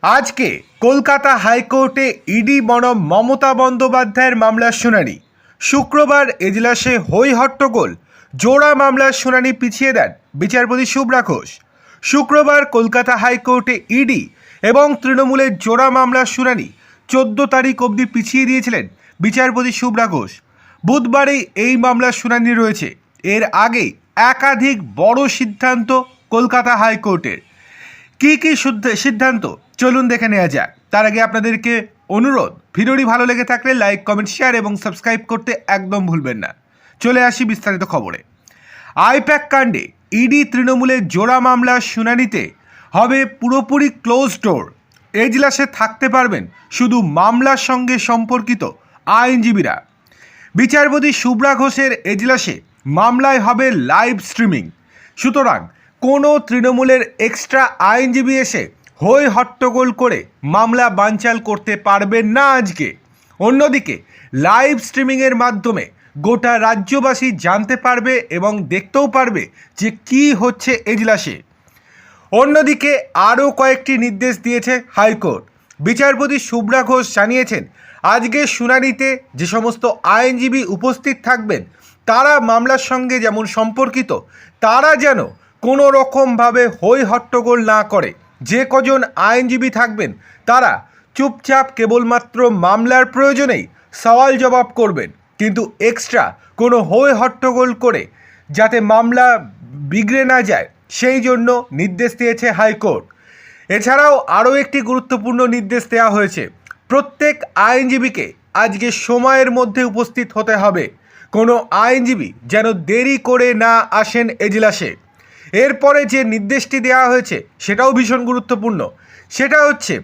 আজকে কলকাতা হাইকোর্টে ইডি বনাম মমতা বন্দ্যোপাধ্যায়ের মামলার শুনানি। শুক্রবার এজলাসে হই হট্টগোল, জোড়া মামলার শুনানি পিছিয়ে দেন বিচারপতি শুভ্রা ঘোষ। শুক্রবার কলকাতা হাইকোর্টে ইডি এবং তৃণমূলের জোড়া মামলার শুনানি 14 তারিখ অবধি পিছিয়ে দিয়েছিলেন বিচারপতি শুভ্রা ঘোষ। বুধবারেই এই মামলার শুনানি রয়েছে। এর আগে একাধিক বড় সিদ্ধান্ত কলকাতা হাইকোর্টের। কি সিদ্ধান্ত চলুন দেখে নেওয়া যাক। তার আগে আপনাদেরকে অনুরোধ, ভিডিওটি ভালো লেগে থাকলে লাইক, কমেন্ট, শেয়ার এবং সাবস্ক্রাইব করতে একদম ভুলবেন না। চলে আসি বিস্তারিত খবরে। আইপ্যাক কাণ্ডে ইডি তৃণমূলের জোড়া মামলার শুনানিতে হবে পুরোপুরি ক্লোজ ডোর। এজলাসে থাকতে পারবেন শুধু মামলার সঙ্গে সম্পর্কিত আইনজীবীরা। বিচারপতি শুভ্রা ঘোষের এজলাসে মামলায় হবে লাইভ স্ট্রিমিং। সুতরাং কোনো তৃণমূলের এক্সট্রা আইনজীবী এসে হই হট্টগোল করে মামলা বানচাল করতে পারবেন না আজকে। অন্যদিকে লাইভ স্ট্রিমিংয়ের মাধ্যমে গোটা রাজ্যবাসী জানতে পারবে এবং দেখতেও পারবে যে কী হচ্ছে এজলাসে। অন্যদিকে আরও কয়েকটি নির্দেশ দিয়েছে হাইকোর্ট। বিচারপতি শুভ্রা ঘোষ জানিয়েছেন, আজকের শুনানিতে যে সমস্ত আইনজীবী উপস্থিত থাকবেন তারা মামলার সঙ্গে যেমন সম্পর্কিত, তারা যেন কোনো রকমভাবে হই হট্টগোল না করে। যে কজন আইনজীবী থাকবেন তারা চুপচাপ কেবলমাত্র মামলার প্রয়োজনেই সওয়াল জবাব করবেন, কিন্তু এক্সট্রা কোনো হই হট্টগোল করে যাতে মামলা বিগড়ে না যায় সেই জন্য নির্দেশ দিয়েছে হাইকোর্ট। এছাড়াও আরও একটি গুরুত্বপূর্ণ নির্দেশ দেওয়া হয়েছে, প্রত্যেক আইনজীবীকে আজকে সময়ের মধ্যে উপস্থিত হতে হবে। কোনো আইনজীবী যেন দেরি করে না আসেন এজলাসে। এরপরে যে নির্দেশটি দেওয়া হয়েছে সেটাও ভীষণ গুরুত্বপূর্ণ। সেটা হচ্ছে,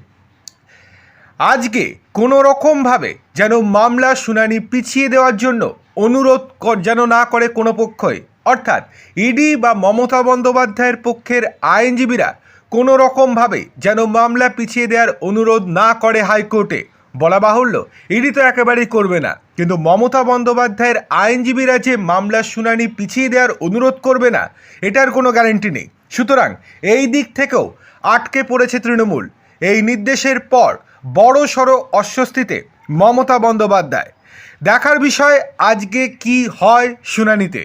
আজকে কোনো রকমভাবে যেন মামলা শুনানি পিছিয়ে দেওয়ার জন্য অনুরোধ যেন না করে কোনো পক্ষই, অর্থাৎ ইডি বা মমতা বন্দ্যোপাধ্যায়ের পক্ষের আইনজীবীরা কোনো রকমভাবে যেন মামলা পিছিয়ে দেওয়ার অনুরোধ না করে হাইকোর্টে। বলা বাহুল্য, ইডি তো একেবারেই করবে না, কিন্তু মমতা বন্দ্যোপাধ্যায়ের আইনজীবীরা যে মামলার শুনানি পিছিয়ে দেওয়ার অনুরোধ করবে না এটার কোনো গ্যারান্টি নেই। সুতরাং এই দিক থেকেও আটকে পড়েছে তৃণমূল। এই নির্দেশের পর বড় সড়ো অস্বস্তিতে মমতা বন্দ্যোপাধ্যায়। দেখার বিষয় আজকে কি হয় শুনানিতে।